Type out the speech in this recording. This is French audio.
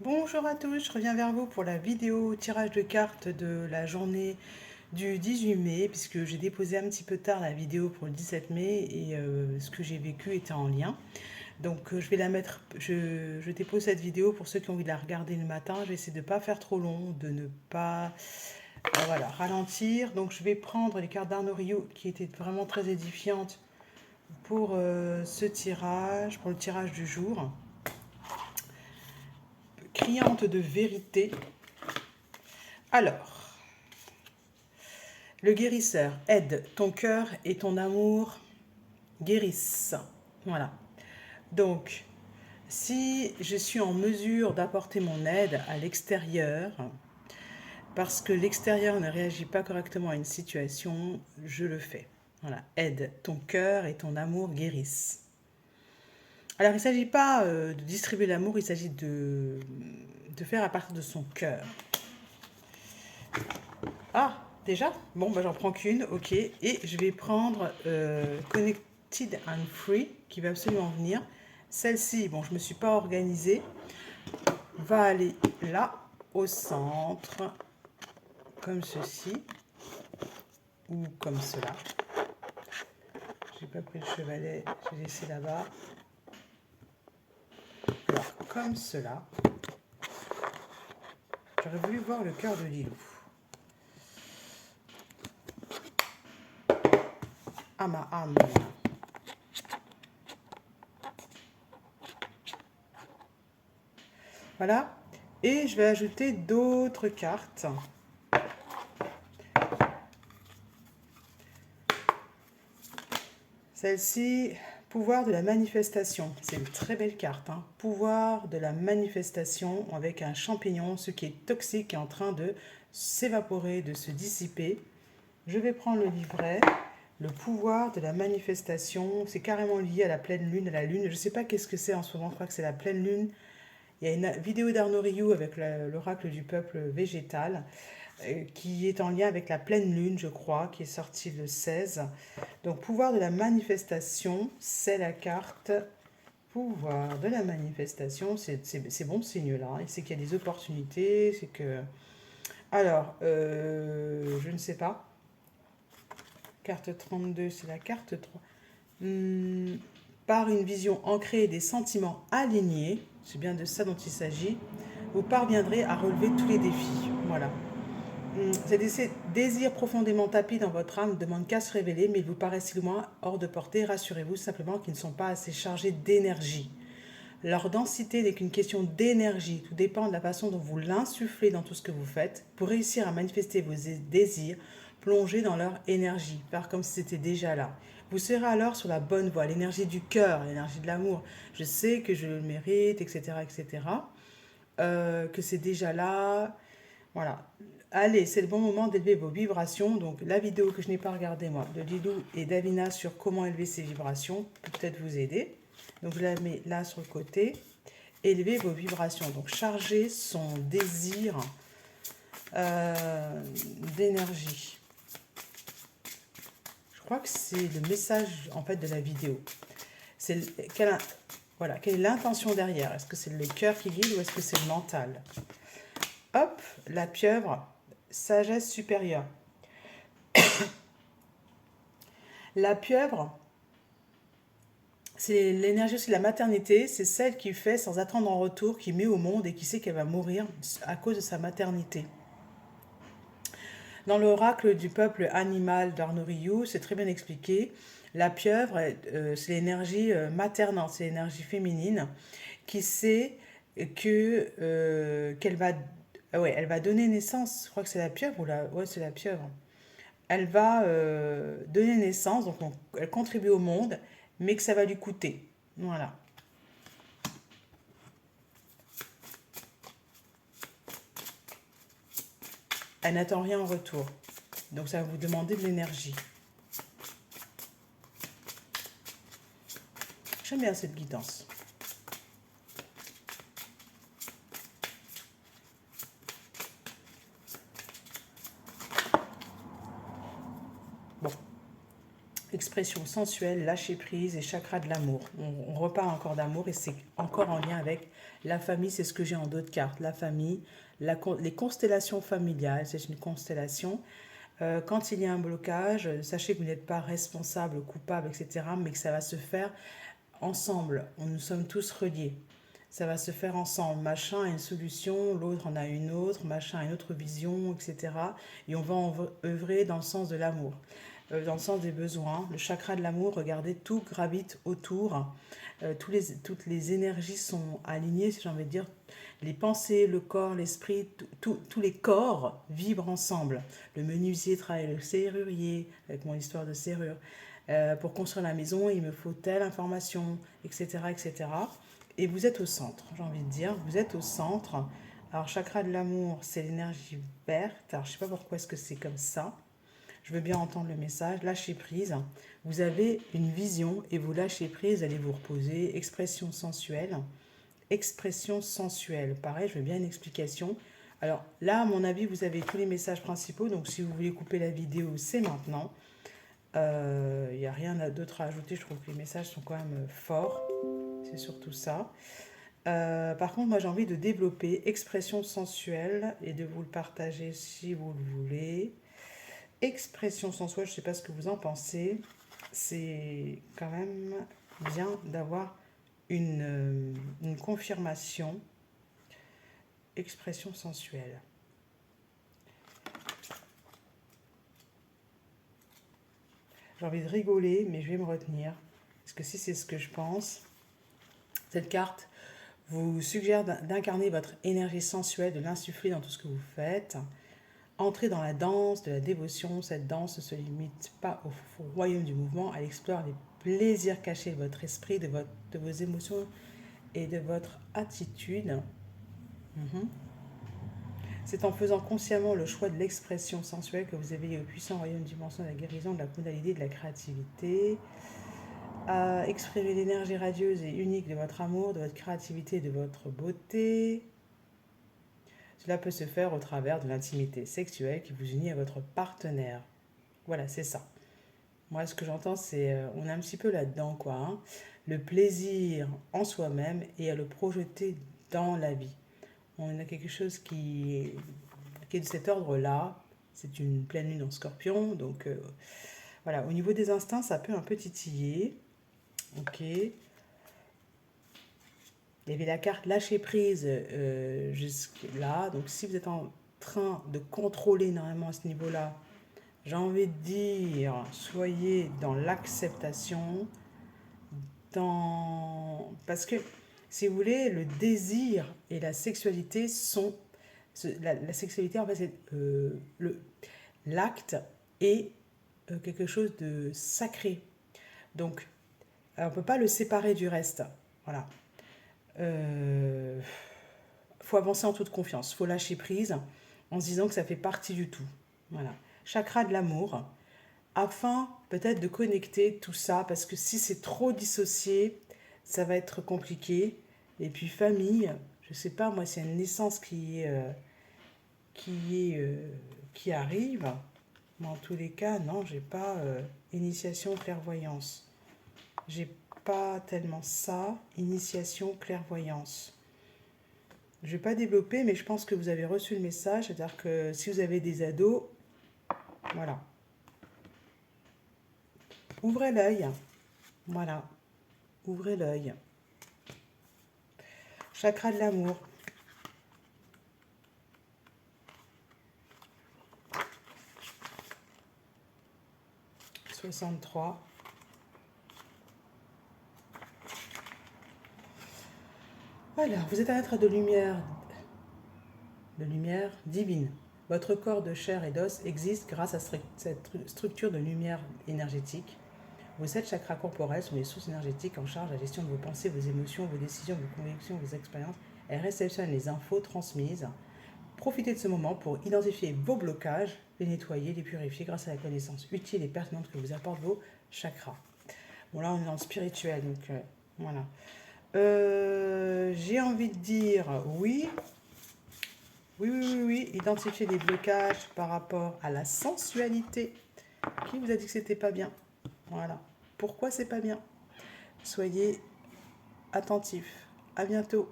Bonjour à tous, je reviens vers vous pour la vidéo tirage de cartes de la journée du 18 mai, puisque j'ai déposé un petit peu tard la vidéo pour le 17 mai et ce que j'ai vécu était en lien. Donc je vais la mettre, je dépose cette vidéo pour ceux qui ont envie de la regarder le matin. Je vais essayer de ne pas faire trop long, de ne pas voilà, ralentir. Donc je vais prendre les cartes d'Arnaud Rio qui étaient vraiment très édifiantes pour ce tirage, pour le tirage du jour. Criante de vérité. Alors, le guérisseur aide, ton cœur et ton amour guérissent. Voilà. Donc, si je suis en mesure d'apporter mon aide à l'extérieur, parce que l'extérieur ne réagit pas correctement à une situation, je le fais. Voilà. Aide, ton cœur et ton amour guérissent. Alors, il ne s'agit pas de distribuer l'amour, il s'agit de faire à partir de son cœur. Ah, déjà? Bon, bah, j'en prends qu'une, ok. Et je vais prendre Connected and Free, qui va absolument venir. Celle-ci, bon, je ne me suis pas organisée, va aller là, au centre, comme ceci, ou comme cela. J'ai pas pris le chevalet, j'ai laissé là-bas. Alors, comme cela. J'aurais voulu voir le cœur de Lilou. Ah, ma âme. Voilà. Et je vais ajouter d'autres cartes. Celle-ci, pouvoir de la manifestation. C'est une très belle carte. Hein. Pouvoir de la manifestation avec un champignon. Ce qui est toxique est en train de s'évaporer, de se dissiper. Je vais prendre le livret. Le pouvoir de la manifestation. C'est carrément lié à la pleine lune, à la lune. Je ne sais pas qu'est-ce que c'est en ce moment. Je crois que c'est la pleine lune. Il y a une vidéo d'Arnaud Rioux avec l'oracle du peuple végétal qui est en lien avec la pleine lune, je crois, qui est sortie le 16. Donc, pouvoir de la manifestation, c'est la carte pouvoir de la manifestation. C'est bon signe là. C'est qu'il y a des opportunités. C'est que. Alors, je ne sais pas. Carte 32, c'est la carte 3. Par une vision ancrée et des sentiments alignés, c'est bien de ça dont il s'agit, vous parviendrez à relever tous les défis. Voilà. Ces désirs profondément tapis dans votre âme ne demandent qu'à se révéler, mais ils vous paraissent si loin, hors de portée. Rassurez-vous simplement qu'ils ne sont pas assez chargés d'énergie. Leur densité n'est qu'une question d'énergie. Tout dépend de la façon dont vous l'insufflez dans tout ce que vous faites. Pour réussir à manifester vos désirs, plongez dans leur énergie, faire comme si c'était déjà là. Vous serez alors sur la bonne voie, l'énergie du cœur, l'énergie de l'amour. Je sais que je le mérite, etc., etc. Que c'est déjà là. Voilà. Allez, c'est le bon moment d'élever vos vibrations. Donc, la vidéo que je n'ai pas regardée, moi, de Lilou et Davina sur comment élever ses vibrations, peut peut-être vous aider. Donc, je la mets là sur le côté. Élever vos vibrations. Donc, charger son désir d'énergie. Je crois que c'est le message, en fait, de la vidéo. C'est voilà, quelle est l'intention derrière? Est-ce que c'est le cœur qui guide ou est-ce que c'est le mental? Hop, la pieuvre, sagesse supérieure. La pieuvre, c'est l'énergie aussi de la maternité, c'est celle qui fait sans attendre en retour, qui met au monde et qui sait qu'elle va mourir à cause de sa maternité. Dans l'oracle du peuple animal d'Arnaud Rioux, c'est très bien expliqué. La pieuvre, c'est l'énergie maternelle, c'est l'énergie féminine qui sait qu'elle va, ouais, elle va donner naissance. Je crois que c'est la pieuvre ou ouais, c'est la pieuvre. Elle va donner naissance, donc elle contribue au monde, mais que ça va lui coûter. Voilà. Elle n'attend rien en retour. Donc ça va vous demander de l'énergie. J'aime bien cette guidance. Bon. Expression sensuelle, lâcher prise et chakra de l'amour. On repart encore d'amour et c'est encore en lien avec La famille, c'est ce que j'ai en d'autres cartes. La famille, les constellations familiales, c'est une constellation. Quand il y a un blocage, sachez que vous n'êtes pas responsable, coupable, etc., mais que ça va se faire ensemble. Nous sommes tous reliés. Ça va se faire ensemble. Machin a une solution, l'autre en a une autre, machin a une autre vision, etc. Et on va œuvrer dans le sens de l'amour, dans le sens des besoins. Le chakra de l'amour, regardez, tout gravite autour. Toutes les énergies sont alignées, si j'ai envie de dire. Les pensées, le corps, l'esprit, tous les corps vibrent ensemble. Le menuisier travaille le serrurier, avec mon histoire de serrure. Pour construire la maison, il me faut telle information, etc., etc. Et vous êtes au centre, j'ai envie de dire. Vous êtes au centre. Alors, chakra de l'amour, c'est l'énergie verte. Alors, je ne sais pas pourquoi est-ce que c'est comme ça. Je veux bien entendre le message. Lâchez prise. Vous avez une vision et vous lâchez prise. Allez vous reposer. Expression sensuelle. Expression sensuelle. Pareil, je veux bien une explication. Alors là, à mon avis, vous avez tous les messages principaux. Donc, si vous voulez couper la vidéo, c'est maintenant. Il n'y a rien d'autre à ajouter. Je trouve que les messages sont quand même forts. C'est surtout ça. Par contre, moi, j'ai envie de développer expression sensuelle et de vous le partager si vous le voulez. Expression sensuelle, je ne sais pas ce que vous en pensez. C'est quand même bien d'avoir une confirmation. Expression sensuelle. J'ai envie de rigoler, mais je vais me retenir. Parce que si c'est ce que je pense, cette carte vous suggère d'incarner votre énergie sensuelle, de l'insuffler dans tout ce que vous faites. Entrez dans la danse de la dévotion. Cette danse ne se limite pas au royaume du mouvement. Elle explore les plaisirs cachés de votre esprit, de vos émotions et de votre attitude. C'est en faisant consciemment le choix de l'expression sensuelle que vous éveillez au puissant royaume dimensionnel de la guérison, de la kundalini, de la créativité. Exprimez l'énergie radieuse et unique de votre amour, de votre créativité et de votre beauté. Cela peut se faire au travers de l'intimité sexuelle qui vous unit à votre partenaire. Voilà, c'est ça. Moi, ce que j'entends, c'est on est un petit peu là-dedans, quoi. Hein. Le plaisir en soi-même et à le projeter dans la vie. On a quelque chose qui est de cet ordre-là. C'est une pleine lune en scorpion. Donc, voilà. Au niveau des instincts, ça peut un peu titiller. Ok. Il y avait la carte lâcher prise jusque-là. Donc, si vous êtes en train de contrôler énormément à ce niveau-là, j'ai envie de dire, soyez dans l'acceptation, parce que, si vous voulez, le désir et la sexualité sont... La sexualité, en fait, c'est l'acte est quelque chose de sacré. Donc, on ne peut pas le séparer du reste. Voilà. Faut avancer en toute confiance. Faut lâcher prise en se disant que ça fait partie du tout. Voilà. Chakra de l'amour, afin peut-être de connecter tout ça, parce que si c'est trop dissocié, ça va être compliqué. Et puis famille, je sais pas, moi, c'est une naissance qui arrive. Mais en tous les cas, non, j'ai pas initiation clairvoyance. J'ai pas tellement ça, initiation clairvoyance. Je vais pas développer, mais je pense que vous avez reçu le message. C'est-à-dire que si vous avez des ados, voilà. Ouvrez l'œil. Voilà. Ouvrez l'œil. Chakra de l'amour. « 63. Alors, vous êtes un être de lumière divine. Votre corps de chair et d'os existe grâce à cette structure de lumière énergétique. Vos 7 chakras corporels sont les sources énergétiques en charge de la gestion de vos pensées, vos émotions, vos décisions, vos convictions, vos expériences. Elles réceptionnent les infos transmises. Profitez de ce moment pour identifier vos blocages, les nettoyer, les purifier grâce à la connaissance utile et pertinente que vous apportent vos chakras. Bon, là, on est dans le spirituel, donc voilà. J'ai envie de dire oui. Oui. Identifier des blocages par rapport à la sensualité. Qui vous a dit que c'était pas bien? Voilà. Pourquoi c'est pas bien? Soyez attentifs. À bientôt.